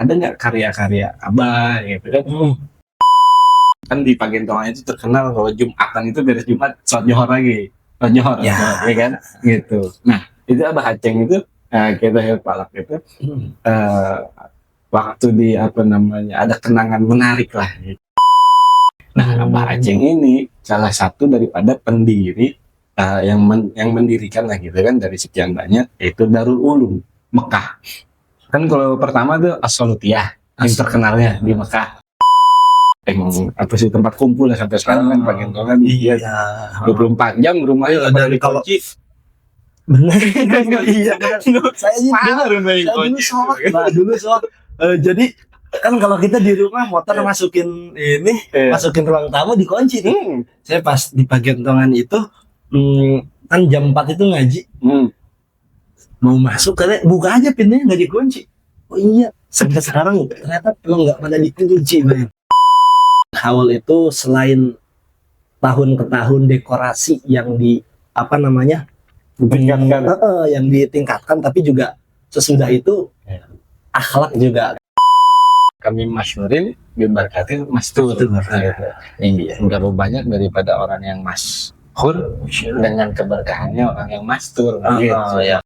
ada nggak karya-karya Abah gitu kan. Kan di Pagentongan itu terkenal kalau Jumatan itu beres Jumat sholat Johor lagi. Sholat Johor Ya. ya kan gitu. Nah itu Abah Aceng itu kita Palak itu waktu di apa namanya ada kenangan menarik lah gitu. Nah Abah Aceng ini salah satu daripada pendiri yang mendirikan lah gitu kan dari sekian banyak, yaitu Darul Ulum Mekah. Kan kalau pertama tuh As-Salutiyah yang terkenalnya di Mekah. Emang apa sih tempat kumpul lah sampai sekarang kan Pagentongan. Iya. 24 jam rumahnya Dari kalau bener. Iya benar. Saya dulu sholat. Jadi kan kalau kita di rumah motor masukin masukin ruang tamu dikunci nih. Saya pas di Pagentongan itu kan jam 4 itu ngaji. Mau masuk karena buka aja pintunya nggak dikunci. Oh iya, sampai sekarang ternyata belum nggak pada dikunci. Haul itu selain tahun ke tahun dekorasi yang yang ditingkatkan, tapi juga sesudah itu akhlak juga. Kami masyhurin diberkatin mastur. Iya, enggak banyak daripada orang yang masyhur dengan keberkahannya orang yang mastur. Gitu. Ya.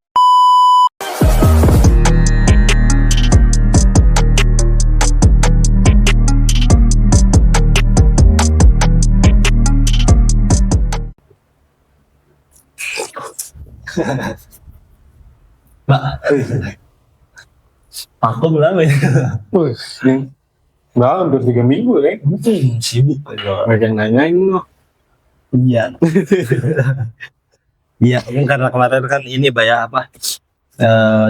Mbak, aku berapa ya? Udah hampir 3 minggu kan? Sibuk. Mereka nanyain loh. Iya. Iya, karena kemarin kan ini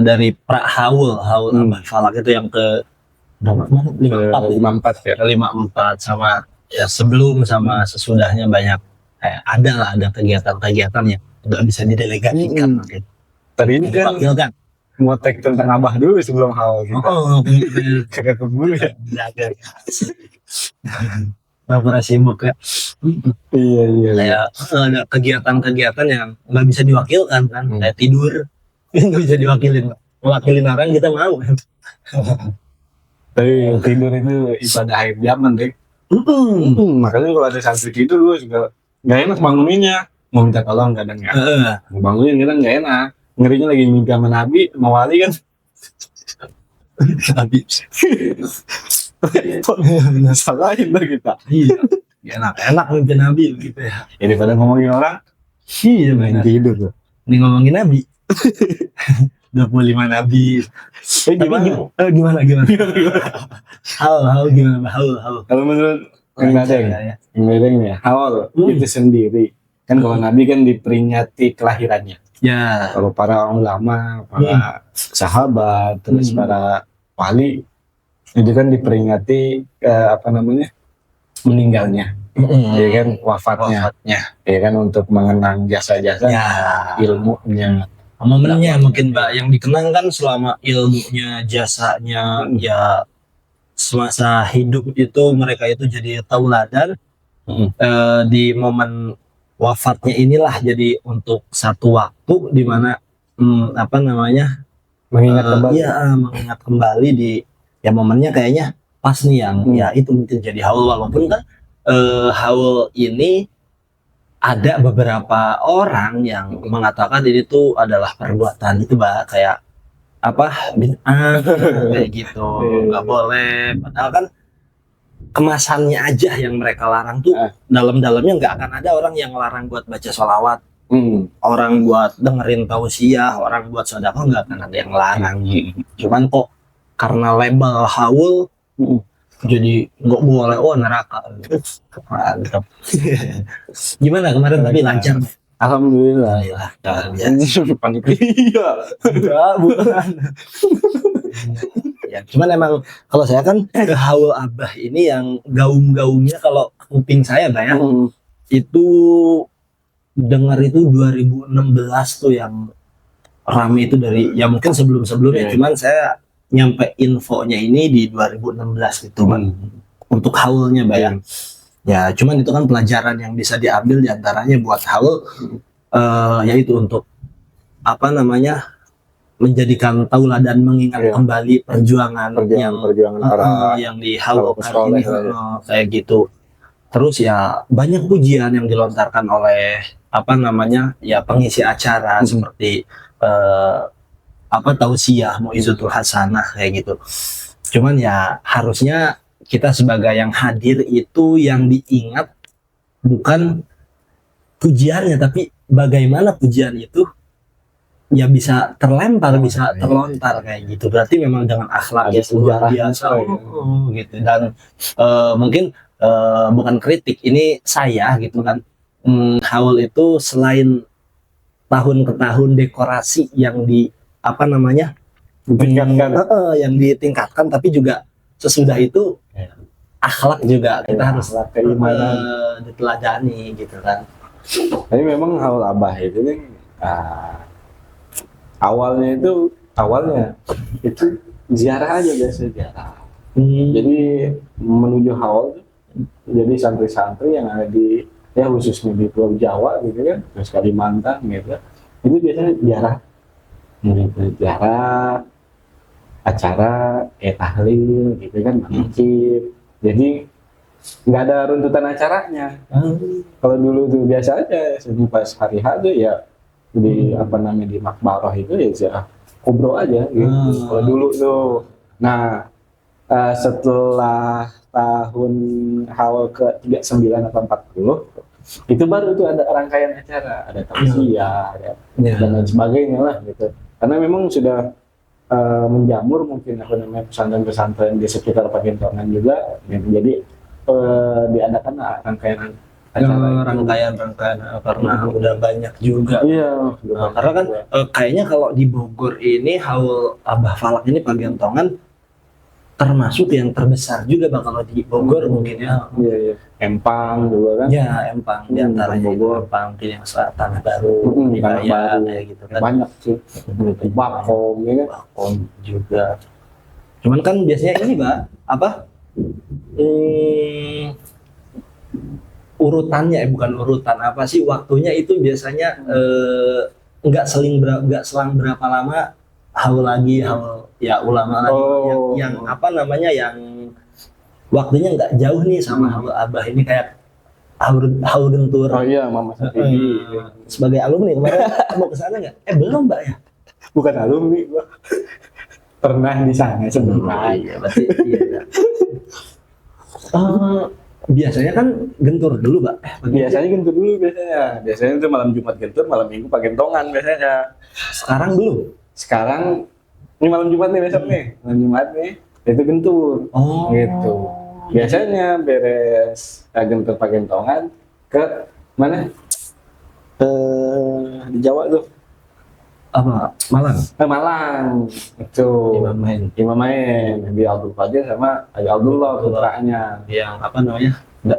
dari Haul Abah Falak itu yang ke 54 ya. 54 sama ya sebelum sama sesudahnya banyak ada kegiatan-kegiatan yang nggak bisa didelegasikan. Tadi ini kan mau tag tentang Abah dulu sebelum hal gitu. Kakak dulu ya. Pernah sibuk ya. Iya. Ada kegiatan-kegiatan yang nggak bisa diwakilkan kan, kayak tidur nggak bisa wakilin orang kita mau. Tapi tidur itu ibadah akhir zaman deh. Makanya kalau ada santri tidur lu juga nggak enak banguninnya, mau minta tolong kadang nggak. Mau bangunin kadang nggak enak. Ngerinya lagi mimpi sama Nabi, sama wali kan. Nabi. Salahin lah kita. Iya. Enak mimpi Nabi gitu ya. Jadi pada ngomongin orang, main tidur tuh. Ini ngomongin Nabi. 25 Nabi. Gimana? Haul gimana? Haul. Kalau menurut Kang Dadeng ya, Haul itu sendiri. Kan kalau Nabi kan diperingati kelahirannya. Ya. Kalau para ulama, para sahabat, terus para wali itu kan diperingati meninggalnya, ya kan wafatnya, ya kan untuk mengenang jasa-jasa, ilmunya, momennya mungkin Mbak yang dikenang kan selama ilmunya, jasanya, ya semasa hidup itu mereka itu jadi tauladan. Di momen wafatnya inilah jadi untuk satu waktu di mana mengingat kembali di ya momennya kayaknya pas nih yang ya itu mungkin jadi haul, walaupun kan haul ini ada beberapa orang yang mengatakan ini tuh adalah perbuatan itu kayak bid'ah kayak gitu, nggak boleh, padahal kan kemasannya aja yang mereka larang tuh dalam-dalamnya nggak akan ada orang yang larang buat baca sholawat, orang buat dengerin tausiah, orang buat sedekah, nggak akan ada yang larang. Cuman kok karena label haul jadi nggak boleh, neraka. Mantap. Gimana kemarin tapi lancar? Alhamdulillah. Bukan. Ya, cuman emang kalau saya kan haul Abah ini yang gaung-gaungnya kalau kuping saya itu dengar itu 2016 tuh yang rame itu dari ya mungkin sebelum-sebelumnya, cuman saya nyampe infonya ini di 2016 gitu untuk haulnya ya cuman itu kan pelajaran yang bisa diambil diantaranya buat haul yaitu untuk menjadikan tauladan mengingat Iya. kembali perjuangan perjuangan orang yang dihalukan soleh ini lah ya. kayak gitu. Terus ya banyak pujian yang dilontarkan oleh apa namanya ya pengisi acara seperti apa tausiah Mau'izatul Hasanah kayak gitu. Cuman ya harusnya kita sebagai yang hadir itu yang diingat bukan pujiannya tapi bagaimana pujian itu ya bisa terlempar, bisa iya. terlontar kayak gitu. Berarti memang dengan akhlak Ada yang luar sejarahnya, biasa coy. gitu. Dan mungkin bukan kritik, ini saya gitu kan. Haul itu selain tahun ke tahun dekorasi yang di apa namanya Ditingkatkan. yang ditingkatkan, tapi juga sesudah itu akhlak juga kita Ya, harus akhlak, keimanan. diteladani gitu kan. Tapi memang haul abah itu kan awalnya itu ziarah aja biasa ziarah. Jadi menuju haul jadi santri-santri yang ada di ya khususnya di Pulau Jawa gitu kan, terus Kalimantan gitu, itu biasanya ziarah, gitu, ziarah acara tahlil gitu kan, manakib. Jadi nggak ada runtutan acaranya. Kalau dulu tuh biasa aja, pas hari H tuh ya di apa namanya di Makbarah itu ya ziarah kubro aja gitu. Kalau dulu tuh, nah setelah tahun Haul ke 39 atau 40 itu baru tuh ada rangkaian acara, ada tausiah, dan lain sebagainya lah gitu. Karena memang sudah menjamur mungkin apa namanya pesantren-pesantren di sekitar Pakintongan juga gitu. Jadi diadakan rangkaian acara rangkaian karena udah banyak juga. Iya, Karena kan kayaknya kalau di Bogor ini Haul Abah Falak ini Pagentongan termasuk yang terbesar juga bang kalau di Bogor mungkin ya. Iya, iya. Empang juga kan. Ya Empang di antaranya Bogor. Empang mungkin yang Tanah Baru, Tanah Baru kayak gitu kan. banyak sih. Bakom ya kan. Bakom juga. Cuman kan biasanya ini Mbak, apa? Urutannya bukan urutan apa sih waktunya itu biasanya nggak selang berapa lama haul lagi haul ya ulama lagi yang apa namanya yang waktunya nggak jauh nih sama haul abah ini kayak haul gentur. Oh iya, Mama Satidi. Sebagai alumni kemarin mau ke sana nggak? Belum Mbak ya. Bukan alumni gua. Pernah di sana sebenarnya. Iya, berarti iya. Biasanya kan gentur dulu, Mbak. Biasanya gentur dulu biasanya. Biasanya itu malam Jumat gentur, malam Minggu Pagentongan biasanya. Sekarang belum. Sekarang ini malam Jumat nih besok nih. Malam Jumat nih itu gentur. Oh. Gitu. Biasanya beres gentur Pagentongan ke mana? Di Jawa tuh. Apa? Malang. Malang. Itu. Imam Main. Nabi Abdul Qadir sama Abi Abdullah putranya. Yang apa namanya?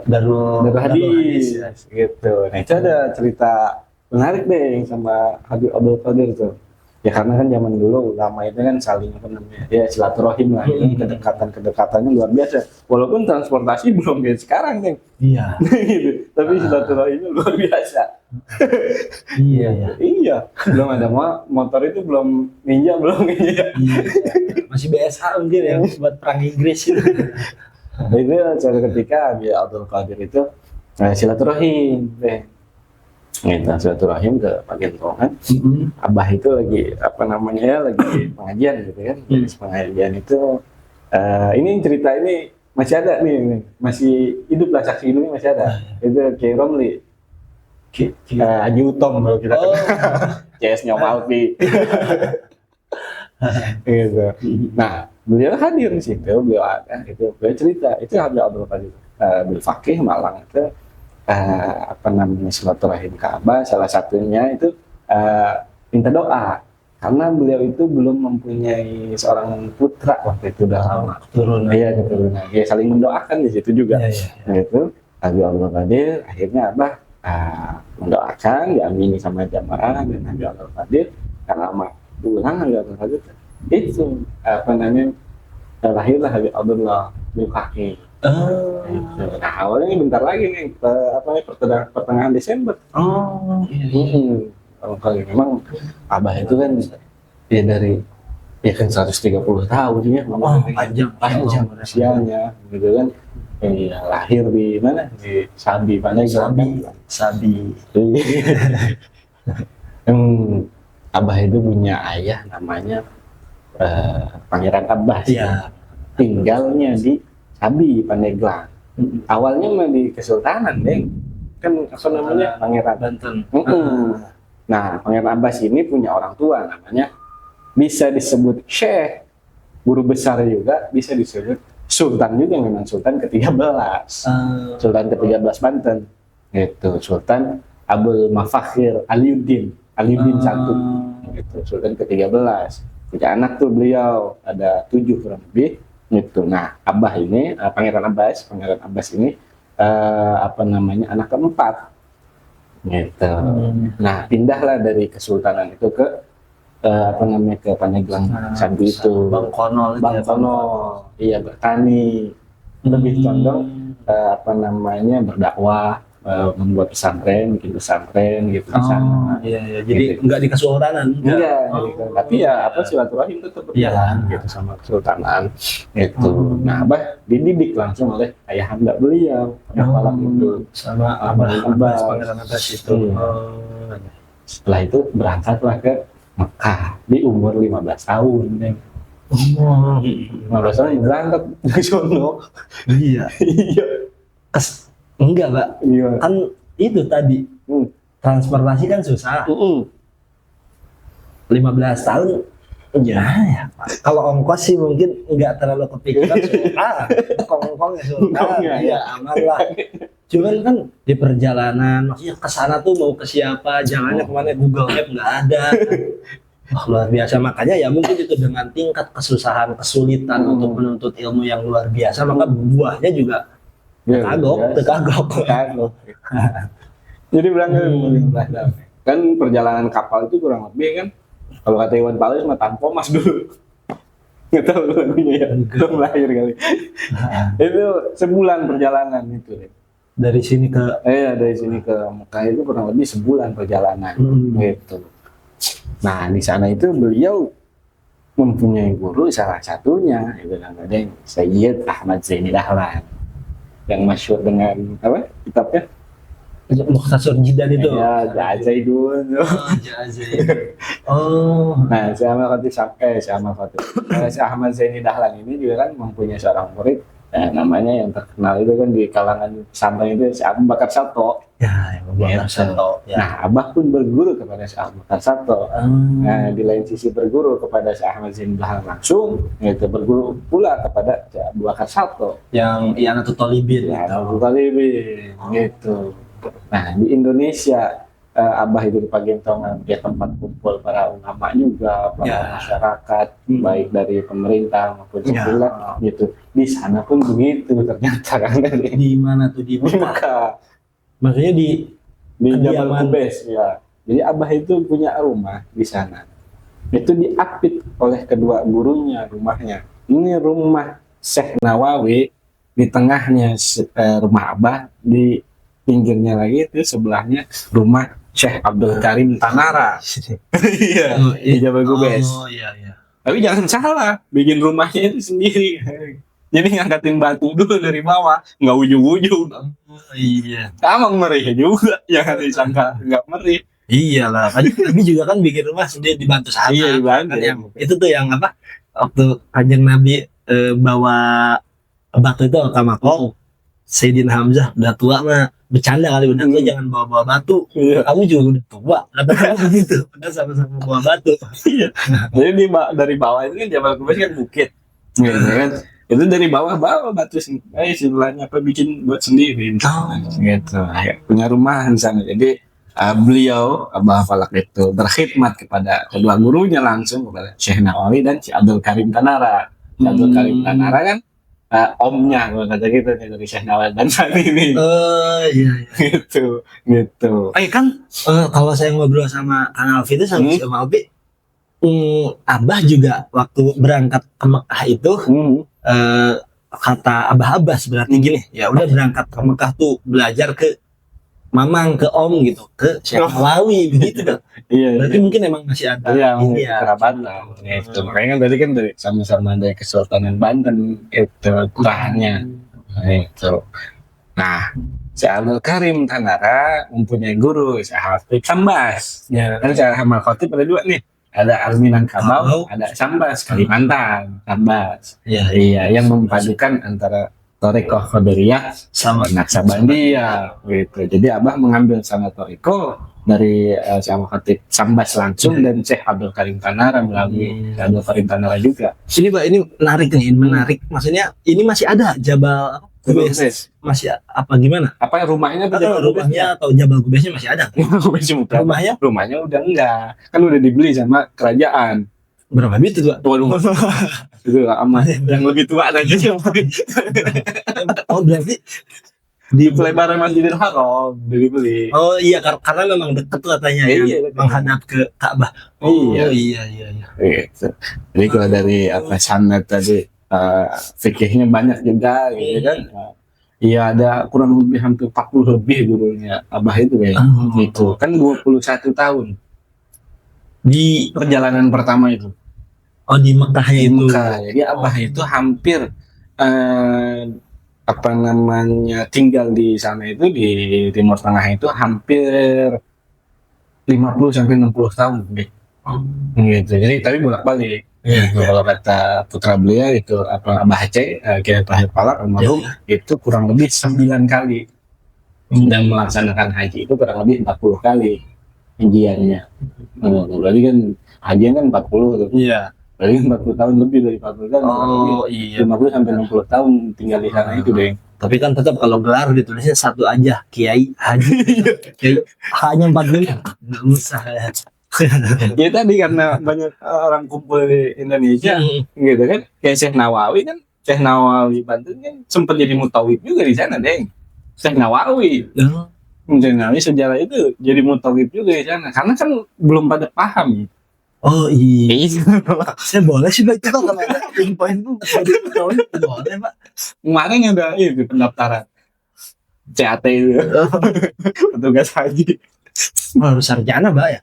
Darul Hadis. Ya. Gitu. Nah itu ada cerita menarik deh sama Habib Abdul Qadir tuh. Ya karena kan zaman dulu ulama itu kan saling apa namanya ya silaturahim lah, kedekatannya luar biasa. Walaupun transportasi belum kayak sekarang kan. Iya. Gitu. Tapi silaturahimnya luar biasa. Iya. Iya. Belum ada motor itu belum ninja belum kayaknya. Iya. Masih BSH mungkin ya buat perang Inggris itu. Itu suatu ketika Habib Abdul Qadir itu silaturahim deh. Gitu, silaturahim ke Pagentongan. Abah itu lagi apa namanya ya lagi pengajian gitu kan. Pengajian itu ini cerita ini masih ada nih, masih hidup lah, saksi hidupnya masih ada. Itu Kiai Romli, Haji Utom kalau kita CS Nyomalpi. Gitu. Nah beliau hadir di situ, beliau ada, beliau cerita itu Habib Abdul Qadir Bil Fakih Malang itu. Apa namanya silaturahim Ka'bah, salah satunya itu minta doa karena beliau itu belum mempunyai seorang putra waktu itu udah Keturunan. Iya keturunan. Ya saling mendoakan di situ juga. Gitu. Habib Abdul Qadir akhirnya Abah mendoakan diamini sama jamaah dan Habib Abdul Qadir karena lama pulang Habib Abdul Qadir itu apa namanya lahirlah Habib Abdullah Bil Fakih. Nah awalnya ini bentar lagi nih pertengahan Desember. Iya. Kalau memang Abah itu kan ya dari ya kan 130 tahun ya panjang usianya gitu kan. Iya, lahir di mana, di Sabi Pandeglang. Sabi. Abah itu punya ayah namanya Pangeran Abbas. Iya. Tinggalnya di Sabi Pandeglang. Awalnya mah di Kesultanan, Deng. Kan apa namanya, Pangeran Banten. Nah, Pangeran Abbas ini punya orang tua namanya bisa disebut Syekh, guru besar juga, bisa disebut Sultan juga, memang Sultan ke-13. Sultan ke-13 Banten. Gitu, Sultan Abdul Mafakhir Aliuddin satu. Gitu, Sultan ke-13. Punya anak tuh beliau, ada 7 kurang lebih. Gitu. Nah, Abah ini, Pangeran Abbas ini apa namanya, anak keempat. Gitu. Nah, pindahlah dari kesultanan itu ke apa namanya, ke Pandeglang Sabi itu. Bangkono. Iya, bertani. Lebih condong apa namanya, berdakwah, membuat pesantren, bikin pesantren gitu di sana. Iya. Jadi Gitu. enggak di kesultanan. Enggak, gitu. Tapi ya apa, silaturahim tetap berjalan gitu sama kesultanan gitu. Nah, Abah dididik langsung oleh ayahanda beliau, kepala itu sama Abah Abbas. Pangeran Abbas itu. Iya. Setelah itu berangkatlah ke Mekah di umur 15 tahun. 15 tahun berangkat ke sono. Iya. Iya. Enggak, Pak. Iya. Kan itu tadi transportasi kan susah. 15 tahun ya, Pak. Kalau ongkos sih mungkin enggak terlalu kepikiran. Ongkos ya aman lah. Cuman kan di perjalanan, maksudnya ke sana tuh mau ke siapa, jalannya kemana, Google Map nggak ada. Wah, luar biasa. Makanya ya mungkin itu dengan tingkat kesusahan, kesulitan untuk menuntut ilmu yang luar biasa, maka buahnya juga tekagok. Jadi berangkat 15 tahun. Kan perjalanan kapal itu kurang lebih kan, kalau kata Iwan Fals mah tanpa mas dulu. Nggak tahu lagunya ya, belum lahir kali. Itu sebulan perjalanan itu. Dari sini ke dari sini ke Mekah itu kurang lebih sebulan perjalanan gitu. Nah, di sana itu beliau mempunyai guru, salah satunya itu namanya Sayyid Ahmad Zaini Dahlan, yang masyhur dengan apa kitabnya Mukhtasar Jidan itu. Ya, Jazaidun. Nah, si Ahmad Zaini Dahlan ini juga kan mempunyai seorang murid, namanya yang terkenal itu kan di kalangan pesantren itu si Abu Bakar Sato. Ya, Abu Bakar Sato. Ya. Nah, Abah pun berguru kepada si Abu Bakar Sato. Nah, di lain sisi berguru kepada si Ahmad Zaini Dahlan langsung, yaitu berguru pula kepada si Abu Bakar Sato. Yang Ianatul Thalibin. Ianatul Thalibin, gitu. Nah, di Indonesia Abah itu di Pagentongan, dia tempat kumpul para ulama juga, para masyarakat, baik dari pemerintah maupun sipil, gitu. Di sana pun begitu ternyata kan. Di mana tuh, di Mekah? Maksudnya di Jabal Qubais ya. Jadi Abah itu punya rumah di sana. Itu diapit oleh kedua gurunya rumahnya. Ini rumah Syekh Nawawi, di tengahnya rumah Abah, di pinggirnya lagi itu sebelahnya rumah Syekh Abdul Karim Tanara. Iya, di Jabal Qubais. Iya. Tapi jangan salah, bikin rumahnya itu sendiri. Jadi ngangkatin batu dulu dari bawah, nggak ujung-ujung. Iya. Emang merih juga, jangan disangka nggak merih. Iyalah, tapi juga kan bikin rumah sendiri dibantu sahabat. Iya, dibantu. Kan yang, itu tuh yang apa? Waktu Kanjeng Nabi bawa batu itu ke Makkah, Sayyidina Hamzah udah tua mah bercanda kali, udah tua jangan bawa batu. Kamu juga udah tua, kata-kata begitu. Udah sama-sama bawa batu. Iya. Jadi dari bawah itu kan Jabal Qubais kan bukit, gitu kan. Itu dari bawah batu istilahnya apa, bikin buat sendiri. Gitu. Punya rumah di sana. Jadi beliau Abah Falak itu berkhidmat kepada kedua gurunya langsung, kepada Syekh Nawawi dan Syekh Abdul Karim Tanara. Abdul Karim Tanara kan omnya, kalau kata gitu nih, dari Syekh Nawawi dan saat ini. Iya. Gitu. Kan kalau saya ngobrol sama Kang Alfi itu sama si Om Alfi, Abah juga waktu berangkat ke Mekah itu kata Abah Abbas berarti gini, ya udah berangkat ke Mekah tuh belajar ke mamang ke om gitu ke Syekh Nawawi begitu kan. Iya, Berarti mungkin emang masih ada iya, ini ya. kerabatan. Itu makanya kan tadi kan dari sama-sama dari Kesultanan Banten itu terahannya. Itu. Nah, Syekh Abdul Karim Tanara mempunyai guru Syekh Khatib Sambas. Ya. Kan Syekh Ahmad Khatib ada dua nih. Ada Minangkabau, ada Sambas, Kalimantan, Sambas. Ya. Iya, yang memadukan antara Torikoh Qadariyah sama Naksabandia gitu. Jadi Abah mengambil sama Toriko dari Syekh Ahmad Khatib Sambas langsung dan Syekh Abdul Karim Tanara melalui Syekh Abdul Karim Tanara juga. Ini Pak, ini menarik nih, menarik. Maksudnya ini masih ada Jabal Gubes, masih apa gimana? Apa rumahnya? Rumahnya atau Jabal Gubesnya masih ada? Rumahnya udah enggak, kan udah dibeli sama kerajaan. Berapa bit itu Pak? Waduh, itu aman. Yang lebih tua aja sih. Oh berarti Di pelebaran Masjidil Haram dibeli. Oh iya, karena memang dekat tuh katanya Iya, ya, menghadap ke Ka'bah. Iya. Oh iya. Gitu. Jadi kalau dari apa sanad tadi fikihnya banyak juga gitu kan. Iya, ada kurang lebih hampir 40 lebih gurunya Abah itu ya. Gitu. Kan 21 tahun Di perjalanan pertama itu. di Mekahnya Di itu. Mekah. Jadi Abah itu hampir apa namanya tinggal di sana itu di Timur Tengah itu hampir 50 sampai 60 tahun deh. Gitu. Jadi tapi bolak-balik. Iya. Kalau kata putra beliau itu apa Abah Aceh Kiai Tahir Palak almarhum itu kurang lebih 9 kali dan melaksanakan haji itu kurang lebih 40 kali hajiannya. Berarti kan hajian kan 40 tuh. Iya. Berarti 40 tahun lebih dari 40 tahun. Oh iya. 50 sampai 60 tahun tinggal di sana itu deh. Tapi kan tetap kalau gelar ditulisnya satu aja, Kiai Haji. Kiai hanya 40. Nggak usah ya. Ya tadi karena banyak orang kumpul di Indonesia gitu kan. Kayak Syekh Nawawi kan, Syekh Nawawi Banten kan sempat jadi mutawif juga di sana deh. Syekh Nawawi. Syekh Nawawi sejarah itu jadi mutawif juga di sana karena kan belum pada paham. Oh iya. Saya boleh sih Pak, itu kalau ada info-info boleh Pak. Kemarin ada itu pendaftaran CAT itu. Petugas haji. Harus sarjana Pak ya.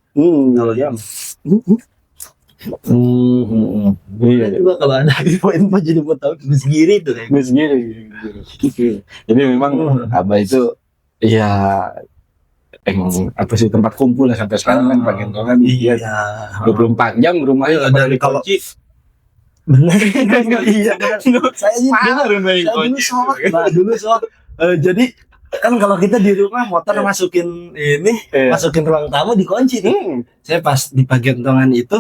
Kalau dia. Iya. Coba kalau ada info-info jadi mau tahu sendiri itu kayak. Sendiri. Jadi memang Abah itu ya emang apa sih tempat kumpul lah sampai sekarang kan Pagentongan Iya. 24 jam rumahnya Dari kalau benar iya saya dulu soal jadi kan kalau kita di rumah motor masukin masukin ruang tamu dikunci nih. Saya pas di Pagentongan itu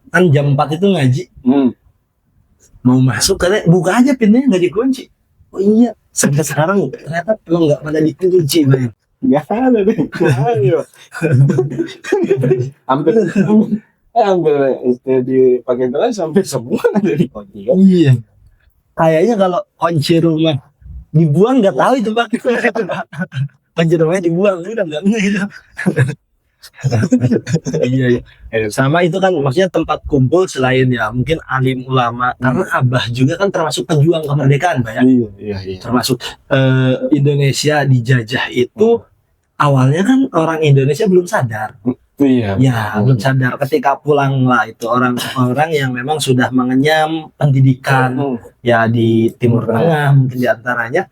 kan jam 4 itu ngaji. Mau masuk karena buka aja pintunya nggak dikunci. Oh iya, sampai sekarang ternyata belum nggak pada dikunci Bang. Nggak ada deh. Hampir di Pagentongan sampai semua ada di kunci kan. Iya. Kayaknya kalau kunci rumah dibuang nggak tahu itu Pak. Kunci rumahnya dibuang udah nggak gitu. Iya. Sama itu kan maksudnya tempat kumpul selain ya mungkin alim ulama karena Abah juga kan termasuk pejuang kemerdekaan Pak ya. Iya. Termasuk Indonesia dijajah itu awalnya kan orang Indonesia belum sadar. Iya. Ya, belum sadar ketika pulang lah itu orang-orang yang memang sudah mengenyam pendidikan ya di Timur Tengah mungkin diantaranya.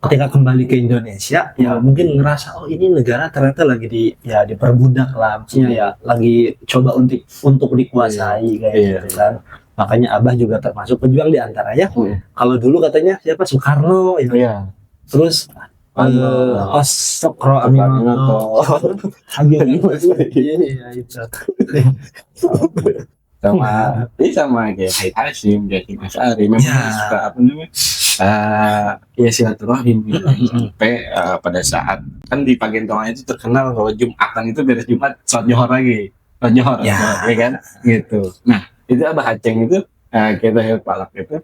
Ketika kembali ke Indonesia ya mungkin ngerasa oh ini negara ternyata lagi diperbudak lah maksudnya ya lagi coba untuk dikuasai kayak gitu kan. Makanya Abah juga termasuk pejuang diantaranya. Kalau dulu katanya siapa Soekarno ya. Iya. Terus Sokro Aminoto Habib iya itu sama kayak Haid Hashim jadi Mas Ari memang suka apa namanya ya silaturahim sampai pada saat kan di Pagentongan itu terkenal bahwa Jumatan itu beres Jumat sholat Johor lagi sholat Johor ya kan gitu. Nah itu Abah Aceng itu kita Palak itu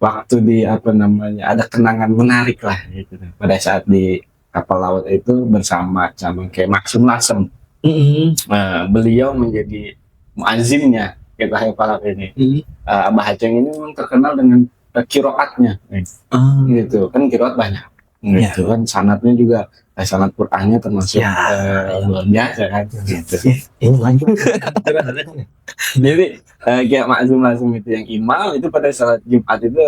waktu di apa namanya ada kenangan menarik lah gitu pada saat di kapal laut itu bersama kayak Maksum Lasem. Beliau menjadi muazzinnya kita Palak ini. Abah Aceng ini memang terkenal dengan kiroatnya gitu kan kiroat banyak gitu kan, sanadnya juga sanad Qur'annya termasuk Ya. luar biasa kan gitu. Ini lanjut. Jadi kayak Maksum itu yang imam itu pada salat Jumat itu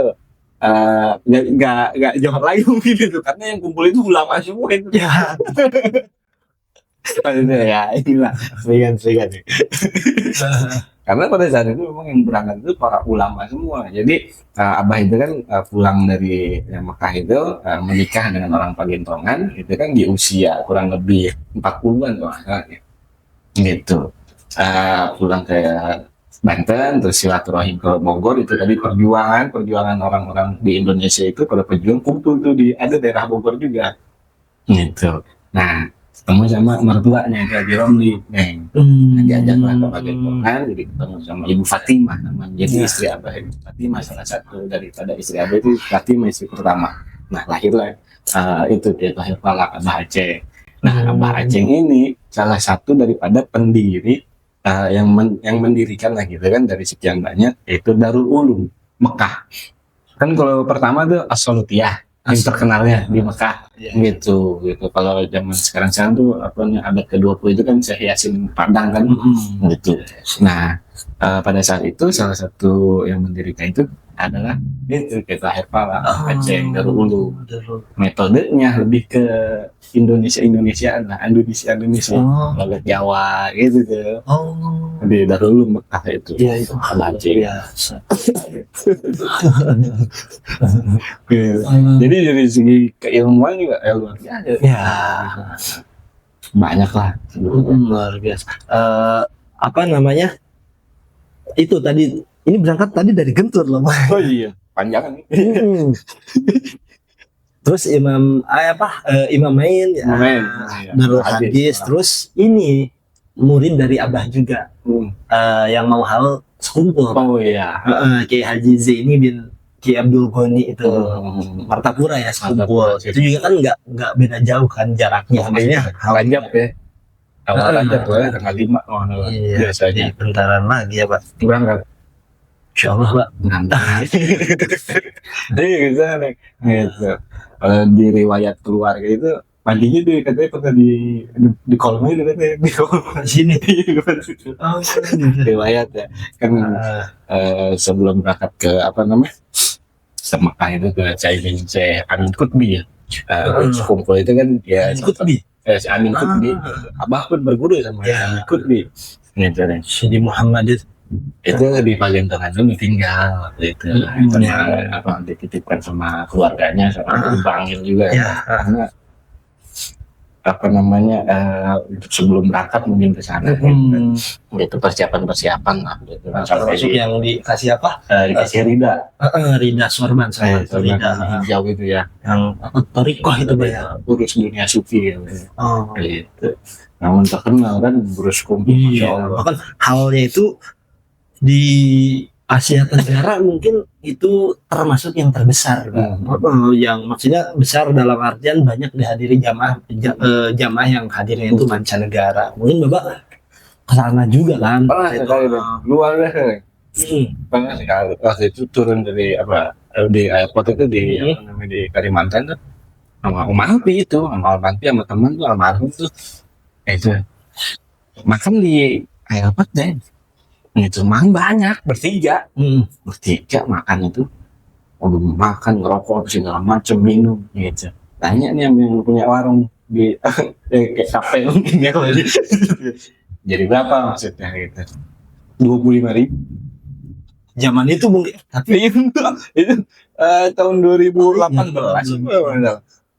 nggak jawab lagi mungkin itu, karena yang kumpul itu ulama semua itu. Ya. Maksudnya ya inilah selingan nih. Karena pada saat itu memang yang berangkat itu para ulama semua. Jadi Abah itu kan pulang dari Mekah itu menikah dengan orang Pagentongan itu kan di usia kurang lebih 40-an tuh gitu. Pulang ke Banten terus silaturahim ke Bogor, itu tadi perjuangan orang-orang di Indonesia itu pada pejuang kumpul tuh di ada daerah Bogor juga gitu. Nah, ketemu sama mertuanya ke Haji Romli, diajaklah ke Pagentongan, jadi ketemu sama Ibu Fatimah namanya, jadi istri Abah. Ibu Fatimah salah satu daripada istri Abah itu Fatimah istri pertama. Nah, lahirlah itu dia, lahir Falak Abah Aceh. Nah, Abah Aceh ini salah satu daripada pendiri yang mendirikan lah gitu kan, dari sekian banyak, yaitu Darul Ulum Mekah. Kan kalau pertama tuh As-Salutiyah yang terkenalnya di Mekah gitu. Kalau zaman sekarang tuh abad ke-20 itu kan Syekh Yasin Padang kan gitu. Nah, pada saat itu salah satu yang mendirikan itu adalah itu kita Herpala Aceh Darul Ulum. Metodenya lebih ke Indonesiaan lah, Indonesia logat Jawa gitu tuh. Di Darul Ulum Mekah itu. Iya, itu Aceh. biasa. Jadi dari segi keilmuan juga luar biasa. Ya, Banyak lah. luar biasa. Apa namanya? Itu tadi, ini berangkat tadi dari Gentur loh, Mas. Oh iya, panjang nih. Terus Imam Imam Main ya, Darul Hadis. Terus ini murid dari Abah juga, yang mau hal sekumpul. Oh iya. Kiai Haji Zaini bin Kiai Abdul Ghani itu Martapura ya sekumpul. Itu juga kan nggak beda jauh kan jaraknya. Sebenarnya Rajab ya. Awal Rajab ya, tanggal 5. iya, biasanya. bentaran lagi ya Pak. Berangkat. Insya Allah Pak. Iya gitu. Kalau di riwayat keluarga itu mandinya tuh katanya pernah di kolom itu katanya di kolom Sini. riwayat ya kan sebelum berangkat ke Mekah itu ke Syekh Amin Qutbi ya. Kumpul itu kan ya Qutbi. Si Amin Qutbi. Abah pun berguru sama Amin Qutbi. Gitu deh. Sidi Muhammad Itu di Pagentongan dulu tinggal gitu. Dititipkan sama keluarganya, sama dipanggil juga ya. Karena sebelum berangkat mungkin ke sana gitu, persiapan lah gitu. Sampai yang dikasih apa? Dikasih Rida Sorban sama Rida hijau gitu ya, yang Torikoh itu ya, urus dunia sufi gitu. Namun terkenal kan urus kumpul. Iya, bahkan halnya itu di Asia Tenggara mungkin itu termasuk yang terbesar, yang maksudnya besar dalam artian banyak dihadiri jamaah yang hadirnya itu mancanegara. Mungkin Bapak kesana juga kan? Luar biasa. Banyak sekali. Waktu itu turun dari di airport itu di Kalimantan tuh, sama Om Alpi itu, sama Alpi sama teman tuh almarhum tuh, itu makan di airport deh. Itu makan banyak bertiga makan itu, makan ngerokok segala macam, minum gitu. Tanya nih yang punya warung di kayak kafe mungkin ya kalau jadi berapa maksudnya gitu, 25.000 zaman itu mungkin, tapi itu tahun 2018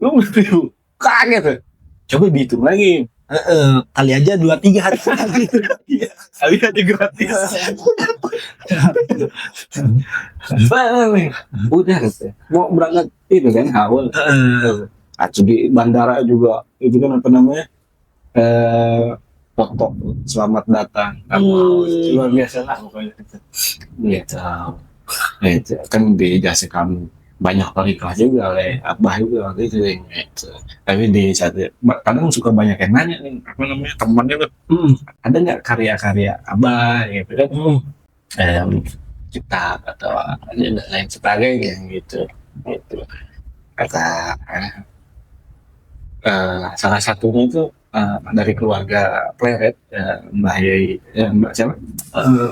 lu kaget, coba dihitung lagi. Kali aja 2-3 hari kali aja gratis. Udah mau berangkat itu kan awal. Di bandara juga itu kan foto selamat datang. Luar biasa lah pokoknya. Gitu. Kan dijasa kamu banyak tarikah juga oleh Abah juga waktu itu gitu. Tapi di saat kadang suka banyak yang nanya nih temannya tuh, ada nggak karya-karya Abah gitu kan, kitab atau lain sebagainya gitu kata salah satunya itu dari keluarga Pleret, Mbah Yai, Mbak siapa?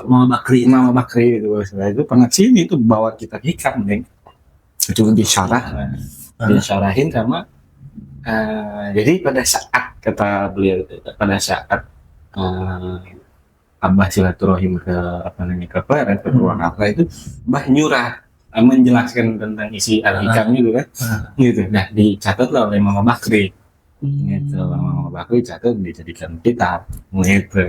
Mama Bakri. Mama Bakri itu. Setelah itu pernah sini itu bawa kita hikam, Neng. Itu disyarahin sama jadi pada saat kata beliau, pada saat Abah silaturahim ke ke Pleret, ke keluarga itu Mbah nyurah menjelaskan tentang isi al-hikam itu kan, gitu. Nah dicatatlah oleh Mama Bakri, gitu. Mama Bakri catat dijadikan kitab, gitu.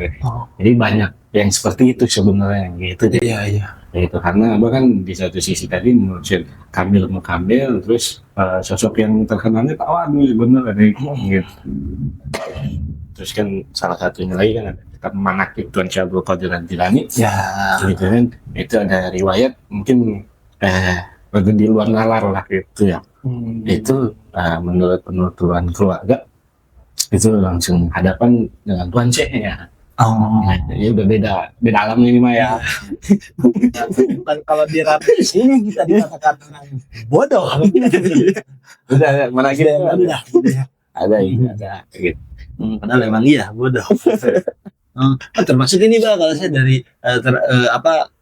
Jadi banyak yang seperti itu sebenarnya, gitu. Iya. Itu karena Abah kan di satu sisi tadi menurut Kamil Mukamil, terus sosok yang terkenalnya Tawadhu sebenarnya, gitu. Terus kan salah satunya lagi kan ada kitab Manaqib Tuan Syekh Abdul Qadir Al-Jilani, Ya. gitu kan. Itu ada riwayat mungkin di luar nalar lah, gitu ya. Itu menurut penuturan keluarga itu langsung hadapan dengan Tuan Syekh ya. Nah, jadi udah beda alam ini mah ya. Bukan kalau di Rapi ini kita dikatakan orang bodoh. Udah mana gitu ada gitu. Padahal emang iya bodoh. Termasuk ini Bang, kalau saya dari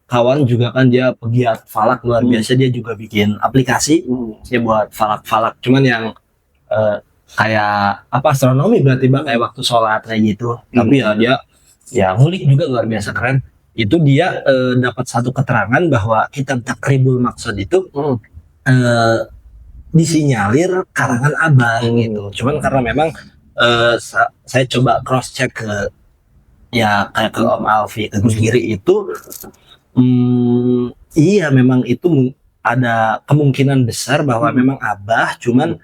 kawan juga kan dia pegiat falak luar biasa, dia juga bikin aplikasi dia buat falak-falak, cuman yang kayak astronomi berarti Bang, kayak waktu sholat kayak gitu. Tapi ya dia ngulik juga luar biasa keren. Itu dia dapat satu keterangan bahwa kitab Takribul Maqsad itu disinyalir karangan Abah gitu. Cuman karena memang saya coba cross check ke kayak ke Om Alfi, ke Gus Giri itu iya memang itu ada kemungkinan besar bahwa memang Abah, cuman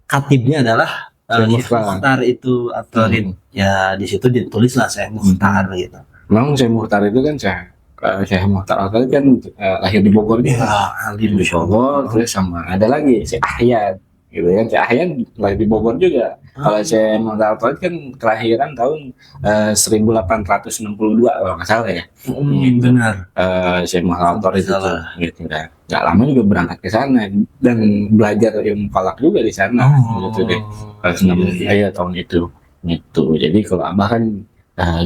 katibnya adalah Mukhtar itu atau ya di situ ditulislah Syekh Mukhtar gitu. Memang Syekh Mukhtar itu kan Syekh Mukhtar Al-Qadiri kan lahir di Bogor juga. Di Bogor, terus sama ada lagi Syekh Ahyan, gitu kan. Syekh Ahyan lahir di Bogor juga. Kalau Syekh Mukhtar Al-Qadiri kan kelahiran tahun 1862 kalau nggak salah ya. Benar. Syekh Mukhtar Al-Qadiri itu gitu kan. Nggak lama juga berangkat ke sana dan belajar ilmu falak juga di sana, gitu deh. Tahun itu. Gitu. Jadi kalau Abah kan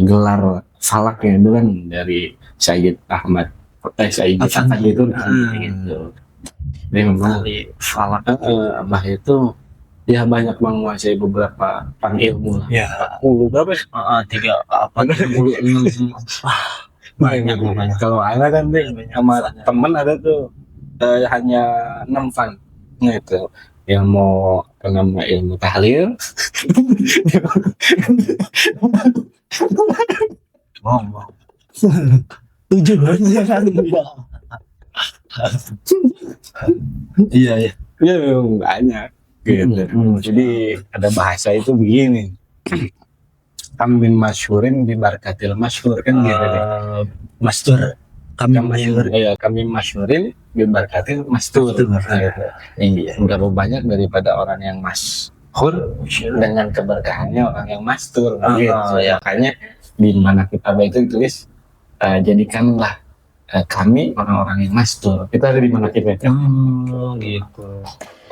gelar falaknya itu kan dari Sayyid Ahmad Sayyid Ahmad itu gitu. Jadi memang falak Abah itu ya banyak menguasai beberapa ilmu lah. Ya. Berapa? 3 banyak. Kalau ada kan sama temen ada tuh hanya 6 fan gitu. Yang mau nama ilmu tahlil, Wow. 7 Iya. Ya memang banyak gitu. Jadi ada bahasa itu begini. Kambing masyhurin bi barakatil masyhur kan gitu deh. Mastur. Kami masyhur. Iya, kami masyhurin bi barakatil mastur. Iya, berapa banyak daripada orang yang masyhur dengan keberkahannya orang yang mastur gitu. Ya, makanya di mana kitab itu ditulis jadikanlah kami orang-orang yang mastur. Kita ada di mana kita itu? Gitu.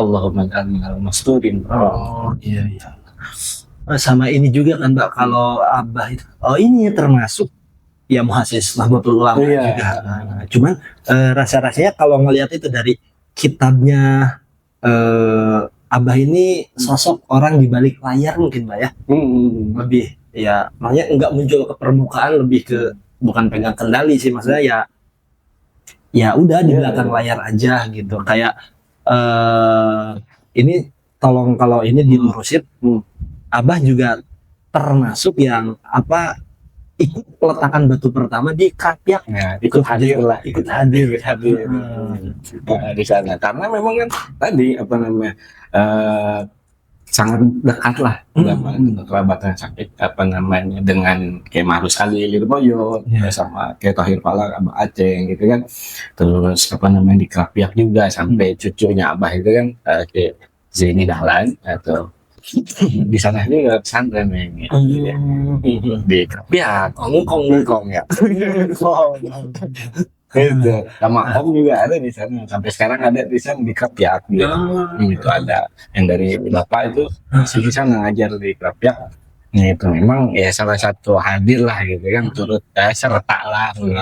Allahumma ja'alna masturin. Iya. Sama ini juga kan Mbak, kalau Abah itu ini termasuk ya muhasis Nahdlatul Ulama juga. Cuman rasa-rasanya kalau ngelihat itu dari kitabnya Abah ini sosok orang di balik layar mungkin Mbak ya. Lebih ya makanya enggak muncul ke permukaan, lebih ke bukan pegang kendali sih, maksudnya ya udah di belakang layar aja gitu. Kayak ini tolong kalau ini dilurusin, Abah juga termasuk yang ikut peletakan batu pertama di Krapyak. Ya, ikut hadir di sana karena memang kan tadi sangat dekat lah kerabatan sakit dengan kayak Marus Ali Lirboyo sama kayak Thohir Falak Abah Aceh gitu kan. Terus di Krapyak juga sampai cucunya Abah itu kan kayak Zaini Dahlan atau di sana juga pesantren di Krapyak, Ngkong ya. Itu sama Om juga ada di sana, sampai sekarang ada di sana di Krapyak gitu. Itu ada yang dari bapak itu masih di sana ngajar di Krapyak. Nah itu memang ya salah satu hadir lah gitu kan, turut serta lah gitu.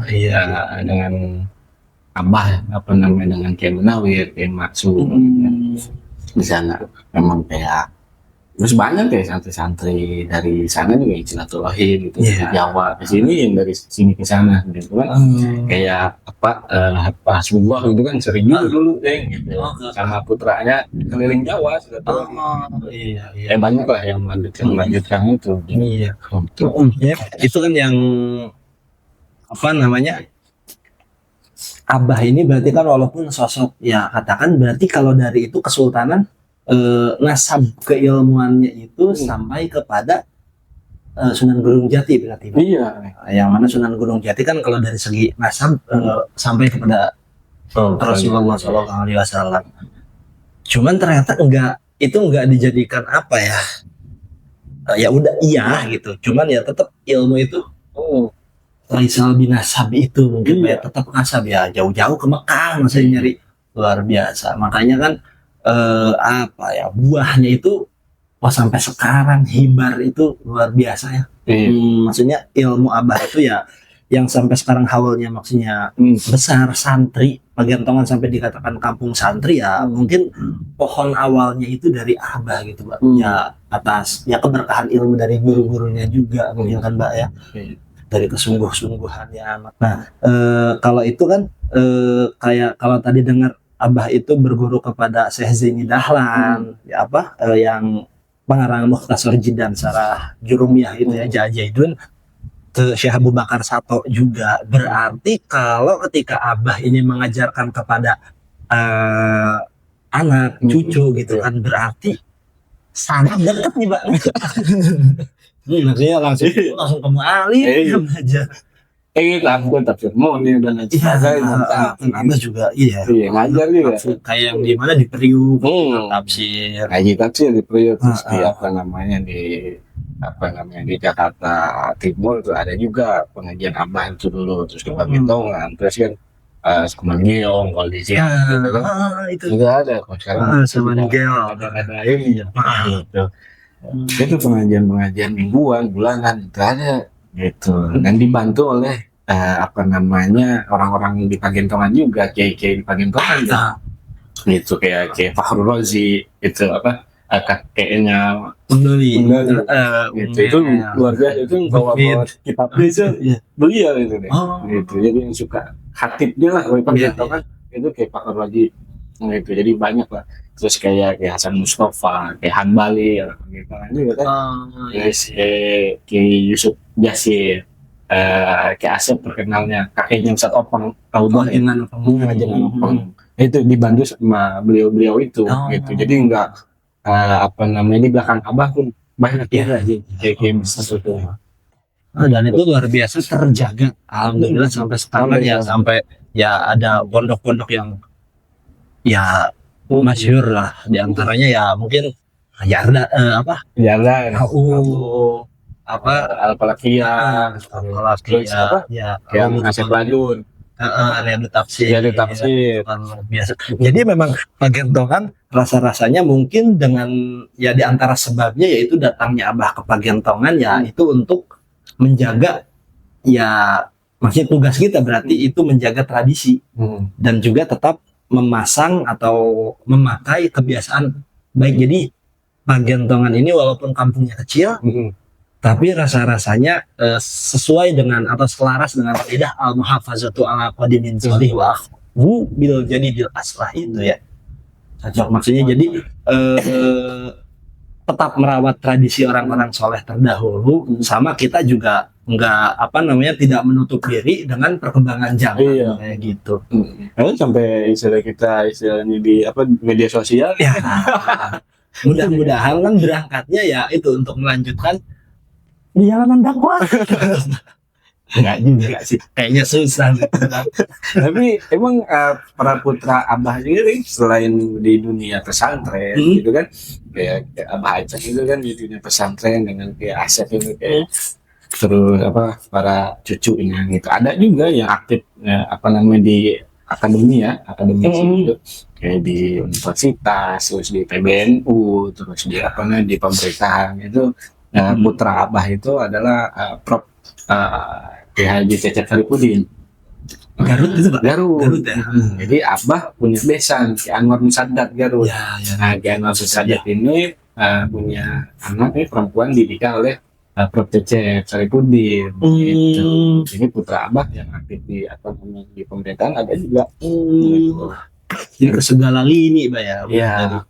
Iya. Dengan Abah apa namanya, dengan Kiai Munawir, Kiai Maksud di sana memang kayak, terus banyak kayak santri-santri dari sana juga yang silaturahim gitu, dari Jawa ke sini, yang dari sini ke sana gitu kan. Kayak apa Hasbullah gitu kan sering juga dulu gitu, sama putranya keliling Jawa silaturahim. Iya. Banyak lah yang melanjutkan itu. Iya. Itu kan yang apa namanya, Abah ini berarti kan walaupun sosok ya katakan berarti kalau dari itu kesultanan nasab keilmuannya itu sampai kepada Sunan Gunung Jati berarti. Iya. Yang mana Sunan Gunung Jati kan kalau dari segi nasab sampai kepada Rasulullah SAW. Cuman ternyata itu enggak dijadikan apa ya? Ya udah iya gitu. Cuman ya tetap ilmu itu Laisal binasab itu mungkin ya tetap nasab ya, jauh-jauh ke Mekah masih nyari, luar biasa. Makanya kan apa ya, buahnya itu sampai sekarang hibar itu luar biasa ya. Maksudnya ilmu Abah itu ya yang sampai sekarang haulnya maksudnya besar, santri Pagentongan sampai dikatakan kampung santri ya mungkin pohon awalnya itu dari Abah gitu Mbak. Ya atas ya keberkahan ilmu dari guru-gurunya juga mungkin kan Mbak ya. Dari kesungguh-sungguhannya. Nah, kalau itu kan kayak kalau tadi dengar Abah itu berguru kepada Syekh Zaini Dahlan, ya yang pengarang Mukhtasar Jidan Sarah Jurumiyah itu ya, Jajaidun, ke Syekh Abu Bakar Sato juga. Berarti kalau ketika Abah ini mengajarkan kepada anak, cucu gitu kan, berarti sangat dekat nih Mbak. Maksudnya langsung ke mu'alim aja. Langsung tafsir Muni dan lain sebagainya. Abah juga ngajar juga. Kayak yang di mana di Priuk tafsir. Ngaji tafsir di Priuk, terus di di Jakarta Timur itu ada juga pengajian Abah itu dulu, terus di Pagentongan, terus kan Semangeong kalau di sini itu juga ada kok sekarang. Semangeong ada ini ya. Itu pengajian mingguan, bulanan itu ada gitu, dan dibantu oleh orang-orang di Pagentongan juga, kiai-kiai di Pagentongan gitu, kayak Fakhrul Razi itu kakeknya Unduli itu luar biasa, itu bawa kitab itu beliau itu deh gitu. Jadi yang suka khatibnya lah di Pagentongan itu kayak Fakhrul Razi gitu, jadi banyak lah. Terus kayak Hasan Mustafa, kayak Hanbali gitu kan juga kan. Terus kayak Yusuf Jasir, kayak Asep terkenalnya kakeknya Ustaz Opang, dengan Opang. Itu dibantu sama beliau itu gitu. Jadi enggak di belakang Abah pun banyak ya kayak sesuatu. Dan itu luar biasa terjaga alhamdulillah sampai sekarang ya, sampai ya ada pondok-pondok yang ya masyhur lah, diantaranya ya mungkin Yarda Al-Falakiyah, ya yang Asep Badun, Riyadut Tafsir. biasa. Jadi memang Pagentongan rasa-rasanya mungkin dengan ya diantara sebabnya yaitu datangnya Abah ke Pagentongan ya itu untuk menjaga ya, maksudnya tugas kita berarti itu menjaga tradisi dan juga tetap memasang atau memakai kebiasaan baik. Jadi Pagentongan ini walaupun kampungnya kecil tapi rasa-rasanya sesuai dengan atau selaras dengan kaidah al-muhafazatu ala qadimin sholih wa akhwu bil jadidil aslah itu ya. Cocok, maksudnya jadi tetap merawat tradisi orang-orang soleh terdahulu, sama kita juga tidak menutup diri dengan perkembangan zaman kayak gitu. Sampai istilahnya di media sosial ya. Mudah-mudahan kan berangkatnya ya itu untuk melanjutkan di jalanan dakwah. Enggak juga sih, kayaknya susah. Tapi emang para putra Abah ini selain di dunia pesantren gitu kan, kayak Abah Aceh itu kan di dunia pesantren dengan kayak Asep itu kayak terus apa para cucunya gitu. Ada juga yang aktif apa namanya di akademi ya, akademisi gitu. Kayak di universitas, terus di PBNU, terus di apa namanya di pemerintahan itu. Putra Abah itu adalah Prof. Kiai Haji Cecep Saripudin. Garut itu Pak. Garut. Garut ya. Jadi Abah punya besan, Ki Anwar Musadat Garut. Ya, ya. Nah, Ki Anwar Musadat ini punya anak perempuan didikan oleh Prof. Cecep Saripudin. Gitu. Ini putra Abah yang aktif di apa namanya di pemerintahan ada juga. Gitu. Jadi ke segala lini Pak ya. Iya.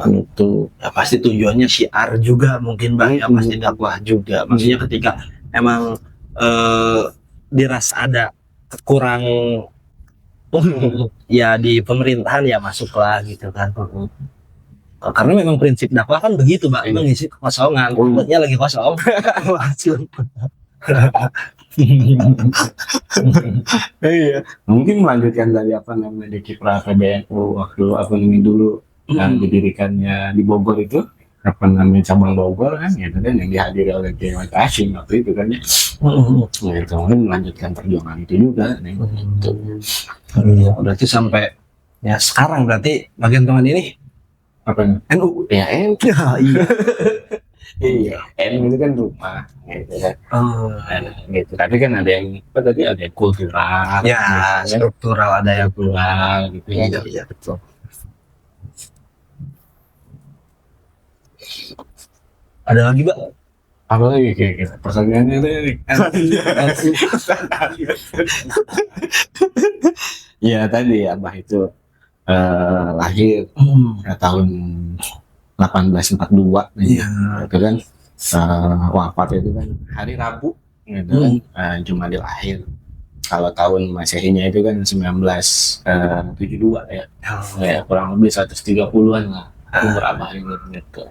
Itu ya pasti tujuannya syiar juga mungkin Pak ya, pasti dakwah juga. Maksudnya ketika emang dirasa ada kurang ya di pemerintahan ya masuklah gitu kan. Karena memang prinsip dakwah kan begitu Pak, mengisi kekosongan, mulutnya lagi kosong. Iya, mungkin melanjutkan dari apa namanya di kiprah PBNU waktu apa namanya dulu yang didirikannya di Bogor itu apa namanya cabang Bogor kan gitu kan yang dihadiri oleh Kiai Hashim waktu itu kan ya. Gitu, mungkin melanjutkan perjuangan itu juga nih. Gitu. Iya, berarti sampai ya sekarang berarti bagian tangan ini Apa NU. ya NU. Iya. Iya, NU itu kan rumah gitu kan. Gitu. Tapi kan ada yang apa tadi ada yang kultural. Ya, struktural ada yang kultural gitu ya. iya betul. Ada lagi Pak? Apa lagi kayak pertanyaannya tadi? Ya tadi Abah itu lahir tahun 1842 nih, itu kan wafat itu kan hari Rabu gitu kan, Jumadil Akhir. Kalau tahun Masehinya itu kan 1972 ya, ya kurang lebih 130-an lah umur Abah itu gitu.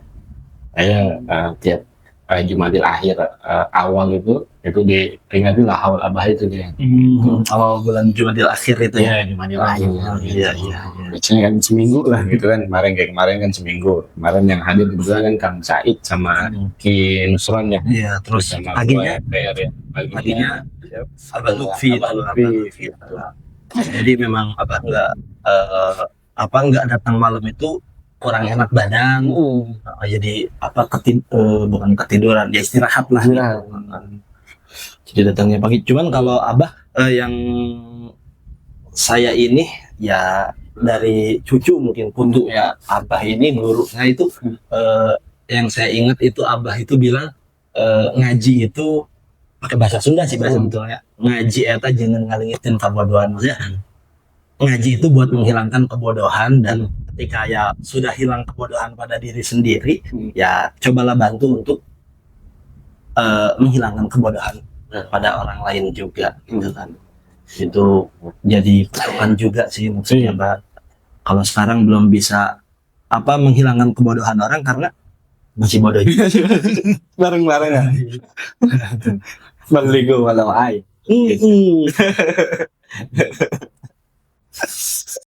Saya tiap Jumadil Akhir awal itu diperingati lah awal Abah itu dia. Awal bulan Jumadil Akhir itu ya. Iya, Jumadil Akhir. Iya. Biasanya kan seminggu lah gitu kan. Kemarin kan seminggu. Kemarin yang hadir kebetulan kan Kang Said sama Ki Nusron ya. Iya, terus sama paginya paginya Abah Lutfi. Jadi memang Abah nggak datang malam itu kurang enak badan, jadi bukan ketiduran, ya istirahat lah. Jadi datangnya pagi. Cuman kalau Abah yang saya ini ya dari cucu mungkin putu ya Abah ini gurunya itu yang saya ingat itu Abah itu bilang ngaji itu pakai bahasa Sunda sih bahasa betulnya, ngaji eta jangan ngalingitin kebodohan. Maksudnya ngaji itu buat menghilangkan kebodohan, dan ketika ya sudah hilang kebodohan pada diri sendiri, ya cobalah bantu untuk menghilangkan kebodohan pada orang lain juga, gitu kan. Itu jadi patokan juga sih maksudnya, Mbak. Kalau sekarang belum bisa menghilangkan kebodohan orang karena masih bodoh juga. Bareng-bareng ya. Baligo walau ai.